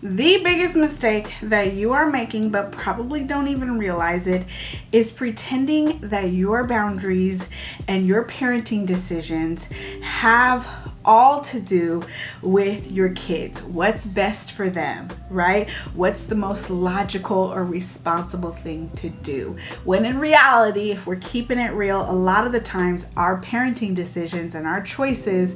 The biggest mistake that you are making, but probably don't even realize it, is pretending that your boundaries and your parenting decisions have all to do with your kids. What's best for them, right? What's the most logical or responsible thing to do? When in reality, if we're keeping it real, a lot of the times our parenting decisions and our choices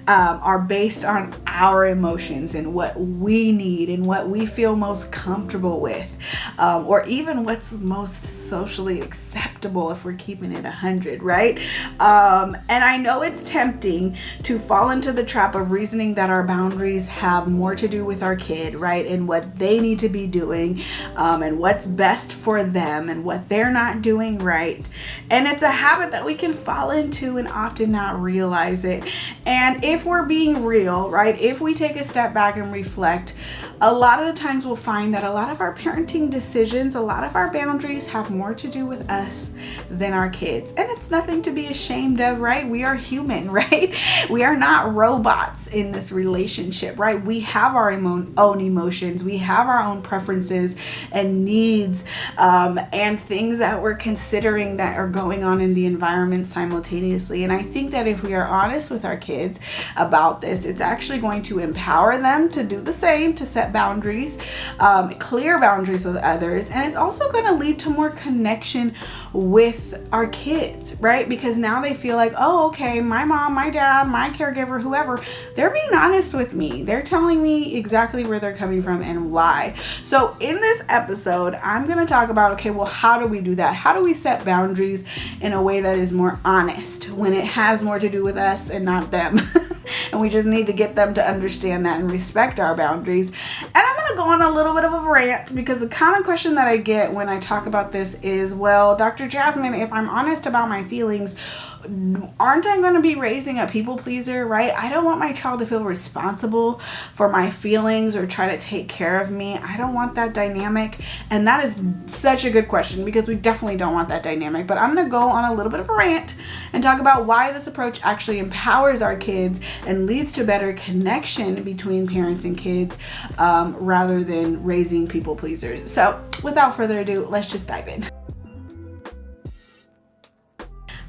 are based on our emotions and what we need and what we feel most comfortable with, or even what's most socially acceptable if we're keeping it 100, right? And I know it's tempting to fall into the trap of reasoning that our boundaries have more to do with our kid, right? And what they need to be doing, and what's best for them and what they're not doing right. And it's a habit that we can fall into and often not realize it. And if we're being real, right, if we take a step back and reflect, a lot of the times we'll find that a lot of our parenting decisions, a lot of our boundaries have more to do with us than our kids. And it's nothing to be ashamed of, right? We are human, right? We are not robots in this relationship, right? We have our own emotions. We have our own preferences and needs, and things that we're considering that are going on in the environment simultaneously. And I think that if we are honest with our kids about this, it's actually going to empower them to do the same, to set boundaries, clear boundaries with others. And it's also going to lead to more connection with our kids, right? Because now they feel like, oh, okay, my mom, my dad, my caregiver, whoever, they're being honest with me. They're telling me exactly where they're coming from and why. So in this episode, I'm going to talk about, okay, well, how do we do that? How do we set boundaries in a way that is more honest when it has more to do with us and not them? And we just need to get them to understand that and respect our boundaries. And I'm going to go on a little bit of a rant because the common question that I get when I talk about this is, well, Dr. Jasmine, if I'm honest about my feelings, aren't I going to be raising a people pleaser, right? I don't want my child to feel responsible for my feelings or try to take care of me. I don't want that dynamic. And that is such a good question because we definitely don't want that dynamic. But I'm going to go on a little bit of a rant and talk about why this approach actually empowers our kids and leads to better connection between parents and kids, rather than raising people pleasers. So without further ado, let's just dive in.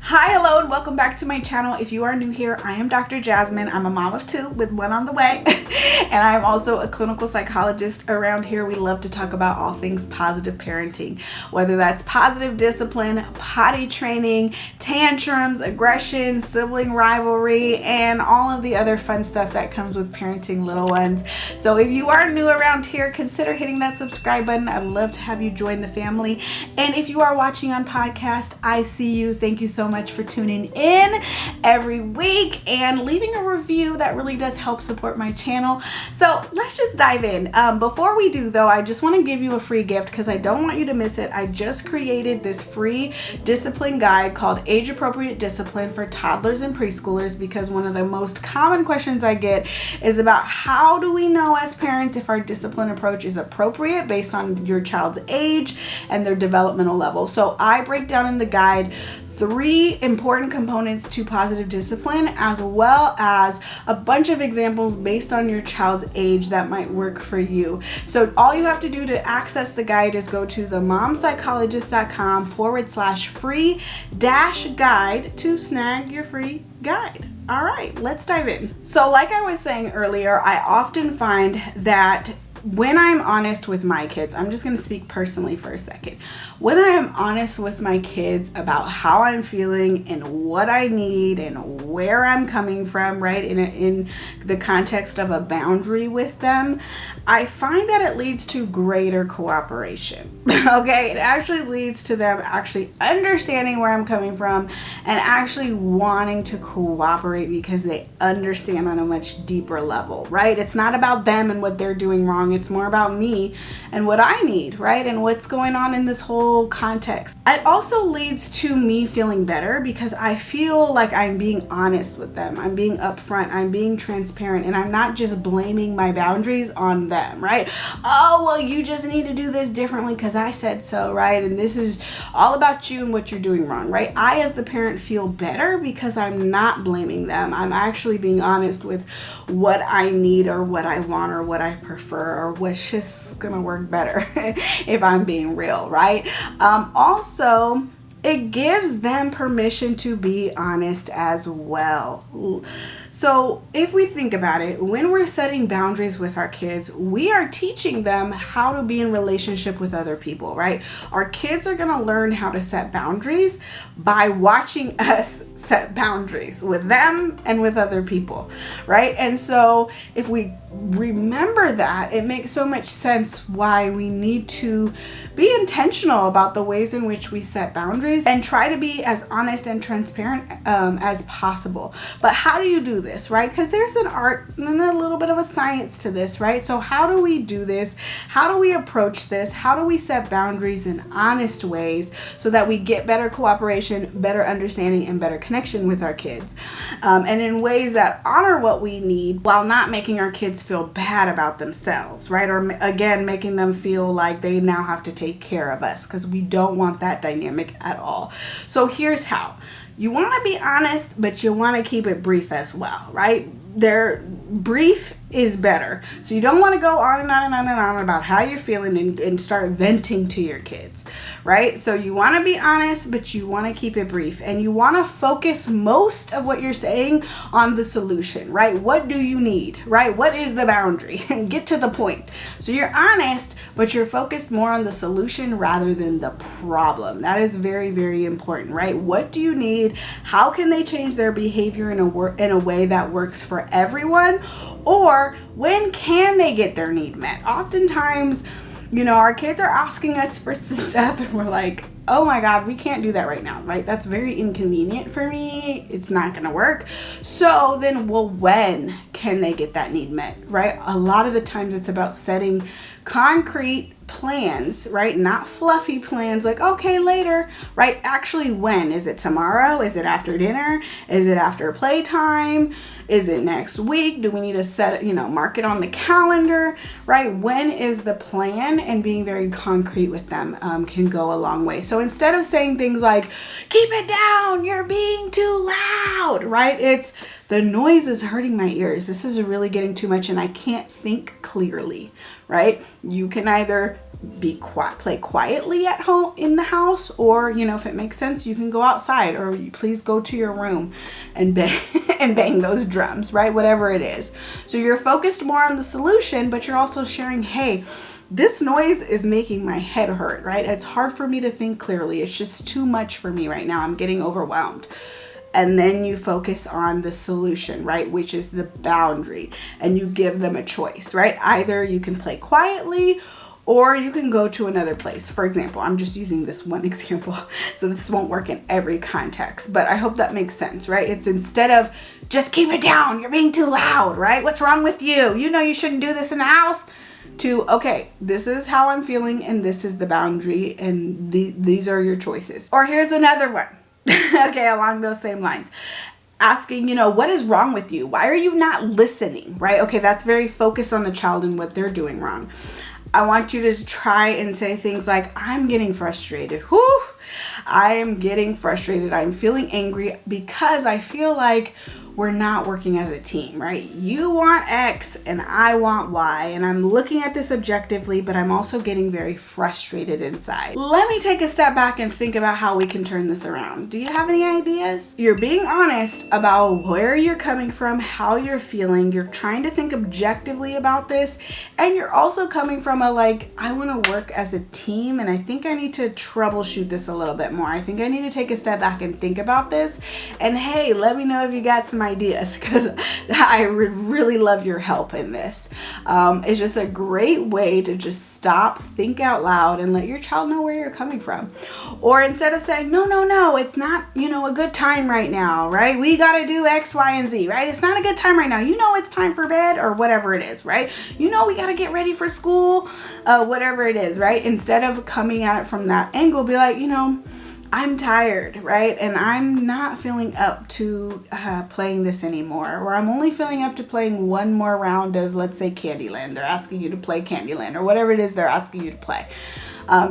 Hi, hello, and welcome back to my channel. If you are new here, I am Dr. Jasmine. I'm a mom of two with one on the way, and I'm also a clinical psychologist. Around here, we love to talk about all things positive parenting, whether that's positive discipline, potty training, tantrums, aggression, sibling rivalry, and all of the other fun stuff that comes with parenting little ones. So if you are new around here, consider hitting that subscribe button. I'd love to have you join the family. And if you are watching on podcast, I see you. Thank you so much for tuning in every week and leaving a review. That really does help support my channel. So let's just dive in. Before we do though, I just want to give you a free gift because I don't want you to miss it. I just created this free discipline guide called Age Appropriate Discipline for Toddlers and Preschoolers, because one of the most common questions I get is about how do we know as parents if our discipline approach is appropriate based on your child's age and their developmental level. So I break down in the guide 3 important components to positive discipline, as well as a bunch of examples based on your child's age that might work for you. So all you have to do to access the guide is go to themomspsychologist.com/free-guide to snag your free guide. All right, let's dive in. So like I was saying earlier, I often find that when I'm honest with my kids, I'm just going to speak personally for a second. When I am honest with my kids about how I'm feeling and what I need and where I'm coming from, right, in the context of a boundary with them, I find that it leads to greater cooperation. Okay, it actually leads to them actually understanding where I'm coming from and actually wanting to cooperate because they understand on a much deeper level, right? It's not about them and what they're doing wrong. It's more about me and what I need, right? And what's going on in this whole context. It also leads to me feeling better because I feel like I'm being honest with them. I'm being upfront. I'm being transparent, and I'm not just blaming my boundaries on them, right? Oh, well, you just need to do this differently because I said so, right? And this is all about you and what you're doing wrong, right? I, as the parent, feel better because I'm not blaming them. I'm actually being honest with what I need or what I want or what I prefer or what's just gonna work better if I'm being real, right? Also, it gives them permission to be honest as well. So if we think about it, when we're setting boundaries with our kids, we are teaching them how to be in relationship with other people, right? Our kids are going to learn how to set boundaries by watching us set boundaries with them and with other people, right? And so if we remember that, it makes so much sense why we need to be intentional about the ways in which we set boundaries and try to be as honest and transparent as possible. But how do you do this, right? Because there's an art and a little bit of a science to this, right? So how do we do this? How do we approach this? How do we set boundaries in honest ways so that we get better cooperation, better understanding, and better connection with our kids? And in ways that honor what we need while not making our kids feel bad about themselves, right? Or again, making them feel like they now have to take care of us, because we don't want that dynamic at all. So here's how. You want to be honest, but you want to keep it brief as well, right? Brief is better. So you don't want to go on and on and on and on about how you're feeling and start venting to your kids, right? So you want to be honest, but you want to keep it brief, and you want to focus most of what you're saying on the solution, right? What do you need, right? What is the boundary? And get to the point. So you're honest, but you're focused more on the solution rather than the problem. That is very, very important, right? What do you need? How can they change their behavior in a way that works for everyone? Or when can they get their need met? Oftentimes, our kids are asking us for stuff and we're like, oh my God, we can't do that right now, right? That's very inconvenient for me. It's not going to work. So then, when can they get that need met, right? A lot of the times it's about setting concrete plans, right? Not fluffy plans like, okay, later, right? Actually, when? Is it tomorrow? Is it after dinner? Is it after playtime? Is it next week? Do we need to set it, mark it on the calendar, right? When is the plan? And being very concrete with them can go a long way. So instead of saying things like, keep it down, you're being too loud, right? It's, the noise is hurting my ears. This is really getting too much and I can't think clearly, right? You can either be quiet, play quietly at home in the house, or if it makes sense, you can go outside, or you please go to your room and bang those drums, right? Whatever it is. So you're focused more on the solution, but you're also sharing, hey, this noise is making my head hurt, right? It's hard for me to think clearly. It's just too much for me right now. I'm getting overwhelmed. And then you focus on the solution, right? Which is the boundary. And you give them a choice, right? Either you can play quietly or you can go to another place. For example, I'm just using this one example, so this won't work in every context, but I hope that makes sense, right? It's instead of just keep it down, you're being too loud, right? What's wrong with you? You shouldn't do this in the house. To, okay, this is how I'm feeling and this is the boundary and these are your choices. Or here's another one. Okay, along those same lines. Asking, what is wrong with you? Why are you not listening, right? Okay, that's very focused on the child and what they're doing wrong. I want you to try and say things like, I'm getting frustrated. Whew, I am getting frustrated. I'm feeling angry because I feel like we're not working as a team, right? You want X and I want Y, and I'm looking at this objectively, but I'm also getting very frustrated inside. Let me take a step back and think about how we can turn this around. Do you have any ideas? You're being honest about where you're coming from, how you're feeling. You're trying to think objectively about this, and you're also coming from a I want to work as a team, and I think I need to troubleshoot this a little bit more. I think I need to take a step back and think about this. And hey, let me know if you got some ideas, because I would really love your help in this. It's just a great way to just stop, think out loud, and let your child know where you're coming from. Or instead of saying, no, it's not, a good time right now, right? We got to do X, Y, and Z, right? It's not a good time right now. It's time for bed or whatever it is, right? We got to get ready for school, whatever it is, right? Instead of coming at it from that angle, be like, I'm tired, right? And I'm not feeling up to playing this anymore. Or I'm only feeling up to playing one more round of, let's say, Candyland. They're asking you to play Candyland or whatever it is they're asking you to play.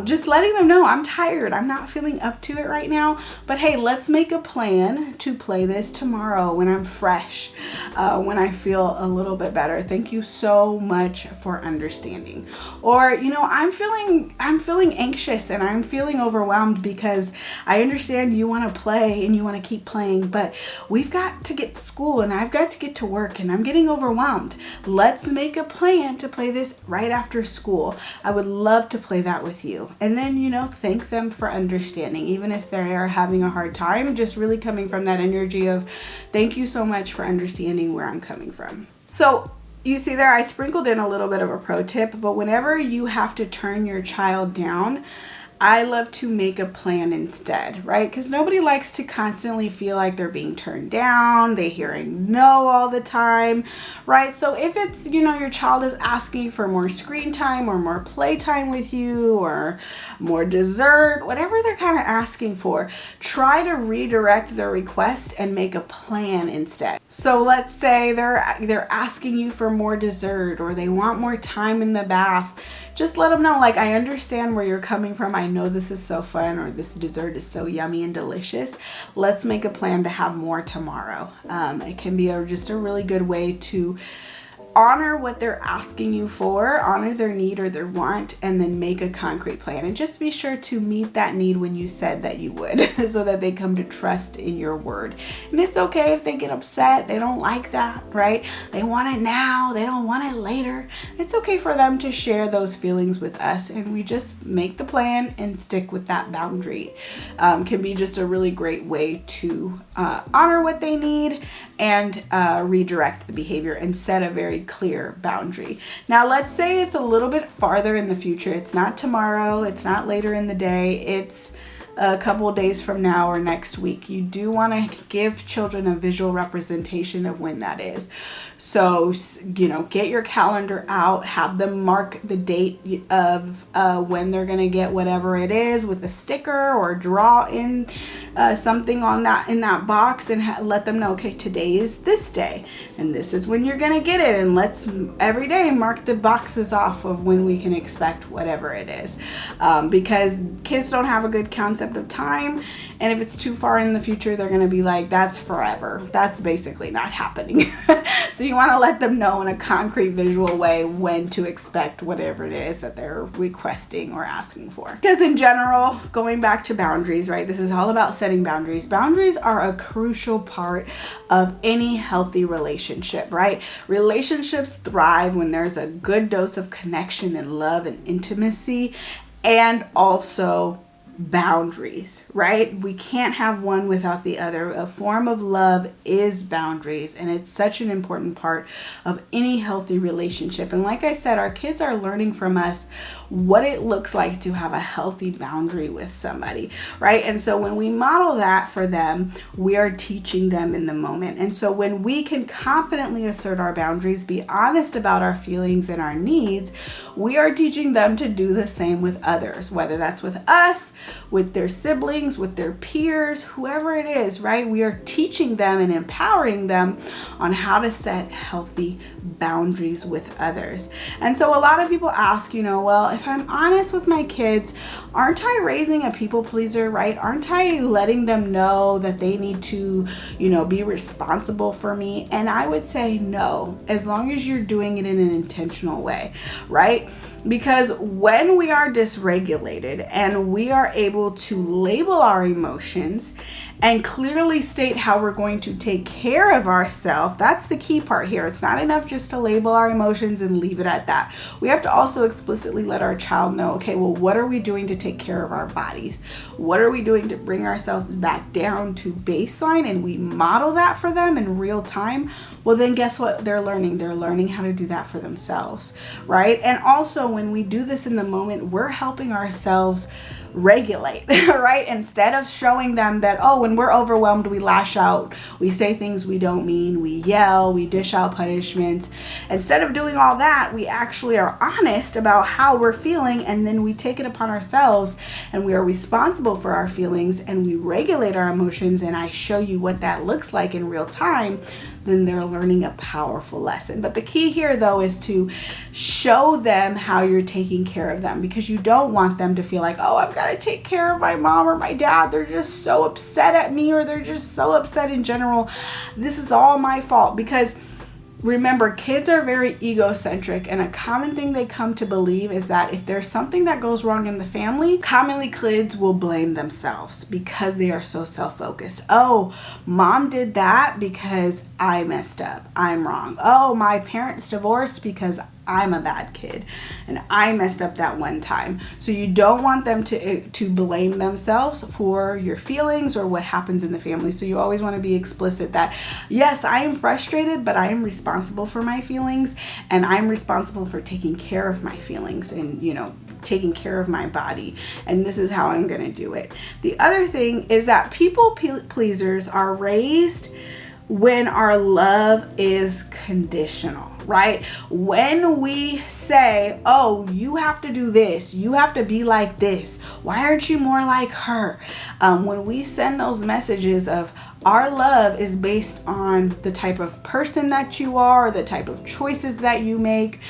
Just letting them know, I'm tired, I'm not feeling up to it right now, but hey, let's make a plan to play this tomorrow when I'm fresh, when I feel a little bit better. Thank you so much for understanding. Or, I'm feeling anxious and I'm feeling overwhelmed because I understand you want to play and you want to keep playing, but we've got to get to school and I've got to get to work and I'm getting overwhelmed. Let's make a plan to play this right after school. I would love to play that with you. And then, thank them for understanding, even if they are having a hard time, just really coming from that energy of thank you so much for understanding where I'm coming from. So you see there, I sprinkled in a little bit of a pro tip, but whenever you have to turn your child down, I love to make a plan instead, right? Because nobody likes to constantly feel like they're being turned down, they're hearing no all the time, right? So if it's, your child is asking for more screen time or more playtime with you or more dessert, whatever they're kind of asking for, try to redirect their request and make a plan instead. So let's say they're asking you for more dessert or they want more time in the bath. Just let them know, I understand where you're coming from. I know this is so fun, or this dessert is so yummy and delicious. Let's make a plan to have more tomorrow. It can be just a really good way to honor what they're asking you for, honor their need or their want, and then make a concrete plan. And just be sure to meet that need when you said that you would so that they come to trust in your word. And it's okay if they get upset. They don't like that, right? They want it now. They don't want it later. It's okay for them to share those feelings with us, and we just make the plan and stick with that boundary. Can be just a really great way to honor what they need and redirect the behavior and set a very clear boundary. Now, let's say it's a little bit farther in the future. It's not tomorrow. It's not later in the day. It's a couple of days from now or next week. You do want to give children a visual representation of when that is. So, get your calendar out, have them mark the date of when they're going to get whatever it is with a sticker, or draw in something on that in that box and let them know, okay, today is this day and this is when you're going to get it. And let's every day mark the boxes off of when we can expect whatever it is. Because kids don't have a good concept of time. And if it's too far in the future, they're going to be like, that's forever. That's basically not happening. So you want to let them know in a concrete visual way when to expect whatever it is that they're requesting or asking for. Because in general, going back to boundaries, right? This is all about setting boundaries. Boundaries are a crucial part of any healthy relationship, right? Relationships thrive when there's a good dose of connection and love and intimacy, and also boundaries, right? We can't have one without the other. A form of love is boundaries, and it's such an important part of any healthy relationship. And like I said, our kids are learning from us what it looks like to have a healthy boundary with somebody, right? And so when we model that for them, we are teaching them in the moment. And so when we can confidently assert our boundaries, be honest about our feelings and our needs, we are teaching them to do the same with others, whether that's with us, with their siblings, with their peers, whoever it is, right? We are teaching them and empowering them on how to set healthy boundaries with others. And so a lot of people ask, well, if I'm honest with my kids, aren't I raising a people pleaser, right? Aren't I letting them know that they need to, be responsible for me? And I would say no, as long as you're doing it in an intentional way, right? Because when we are dysregulated and we are able to label our emotions and clearly state how we're going to take care of ourselves, that's the key part here. It's not enough just to label our emotions and leave it at that. We have to also explicitly let our child know, okay, well, what are we doing to take care of our bodies? What are we doing to bring ourselves back down to baseline? And we model that for them in real time. Well, then guess what they're learning? They're learning how to do that for themselves, right? And also when we do this in the moment, we're helping ourselves regulate, right? Instead of showing them that, oh, when we're overwhelmed, we lash out, we say things we don't mean, we yell, we dish out punishments. Instead of doing all that, we actually are honest about how we're feeling, and then we take it upon ourselves and we are responsible for our feelings and we regulate our emotions, and I show you what that looks like in real time. Then they're learning a powerful lesson. But the key here, though, is to show them how you're taking care of them, because you don't want them to feel like, oh, I've got to take care of my mom or my dad. They're just so upset at me, or they're just so upset in general. This is all my fault. Because remember, kids are very egocentric, and a common thing they come to believe is that if there's something that goes wrong in the family, commonly kids will blame themselves because they are so self-focused. Oh, mom did that because I messed up. I'm wrong. Oh, my parents divorced because I'm a bad kid and I messed up that one time. So you don't want them to blame themselves for your feelings or what happens in the family. So you always want to be explicit that, yes, I am frustrated, but I am responsible for my feelings, and I'm responsible for taking care of my feelings and, taking care of my body. And this is how I'm going to do it. The other thing is that people pleasers are raised when our love is conditional, right? When we say, oh, you have to do this, you have to be like this, why aren't you more like her? When we send those messages of our love is based on the type of person that you are, the type of choices that you make,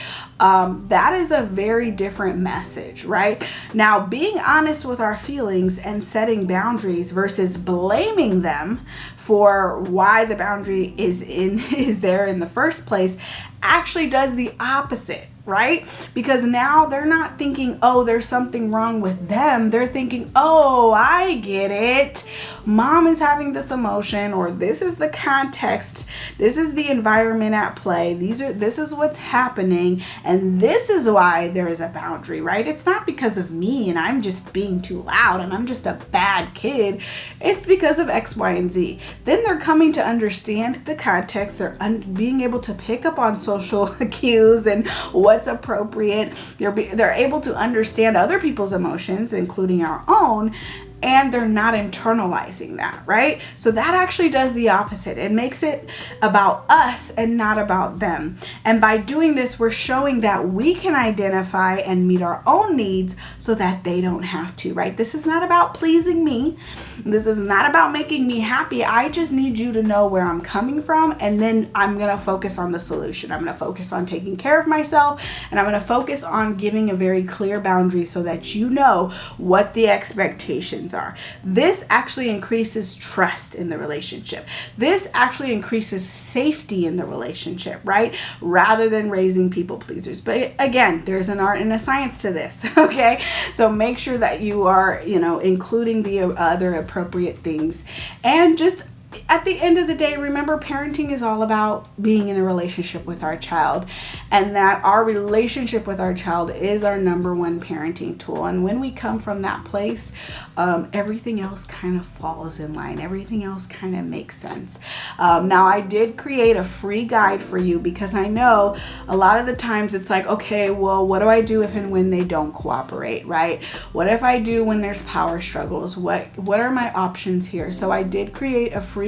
that is a very different message, right? Now, being honest with our feelings and setting boundaries versus blaming them for why the boundary is there in the first place actually does the opposite, right? Because now they're not thinking, oh, there's something wrong with them. They're thinking, oh, I get it. Mom is having this emotion, or this is the context. This is the environment at play. This is what's happening. And this is why there is a boundary, right? It's not because of me and I'm just being too loud and I'm just a bad kid. It's because of X, Y, and Z. Then they're coming to understand the context. They're being able to pick up on social cues and what's appropriate. They're able to understand other people's emotions, including our own, and they're not internalizing that, right? So that actually does the opposite. It makes it about us and not about them. And by doing this, we're showing that we can identify and meet our own needs so that they don't have to, right? This is not about pleasing me. This is not about making me happy. I just need you to know where I'm coming from, and then I'm going to focus on the solution. I'm going to focus on taking care of myself, and I'm going to focus on giving a very clear boundary so that you know what the expectations are. This actually increases trust in the relationship. This actually increases safety in the relationship, right? Rather than raising people pleasers. But again, there's an art and a science to this, okay? So make sure that you are, including the other appropriate things. And just at the end of the day, remember, parenting is all about being in a relationship with our child, and that our relationship with our child is our number one parenting tool. And when we come from that place, everything else kind of falls in line. Everything else kind of makes sense. Now, I did create a free guide for you because I know a lot of the times it's like, okay, well, what do I do if and when they don't cooperate, right? What if I do when there's power struggles? What are my options here? So I did create a free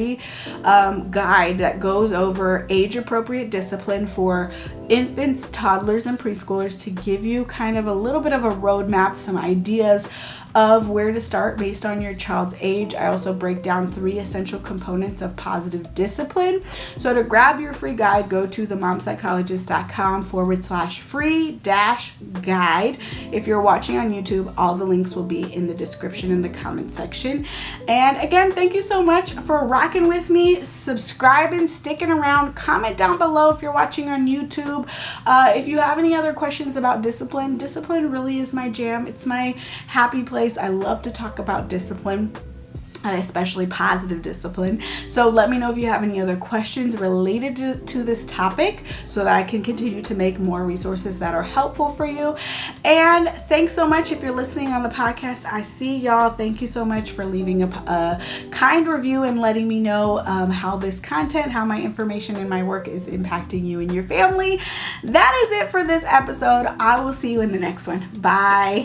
guide that goes over age-appropriate discipline for infants, toddlers, and preschoolers to give you kind of a little bit of a roadmap, some ideas of where to start based on your child's age. I also break down 3 essential components of positive discipline. So to grab your free guide, go to themomspsychologist.com/free-guide. If you're watching on YouTube, all the links will be in the description in the comment section. And again, thank you so much for rocking with me, subscribing, sticking around. Comment down below if you're watching on YouTube. If you have any other questions about discipline really is my jam. It's my happy place. I love to talk about discipline, especially positive discipline. So let me know if you have any other questions related to this topic so that I can continue to make more resources that are helpful for you. And thanks so much if you're listening on the podcast. I see y'all. Thank you so much for leaving a kind review and letting me know how this content, how my information and my work is impacting you and your family. That is it for this episode. I will see you in the next one. Bye.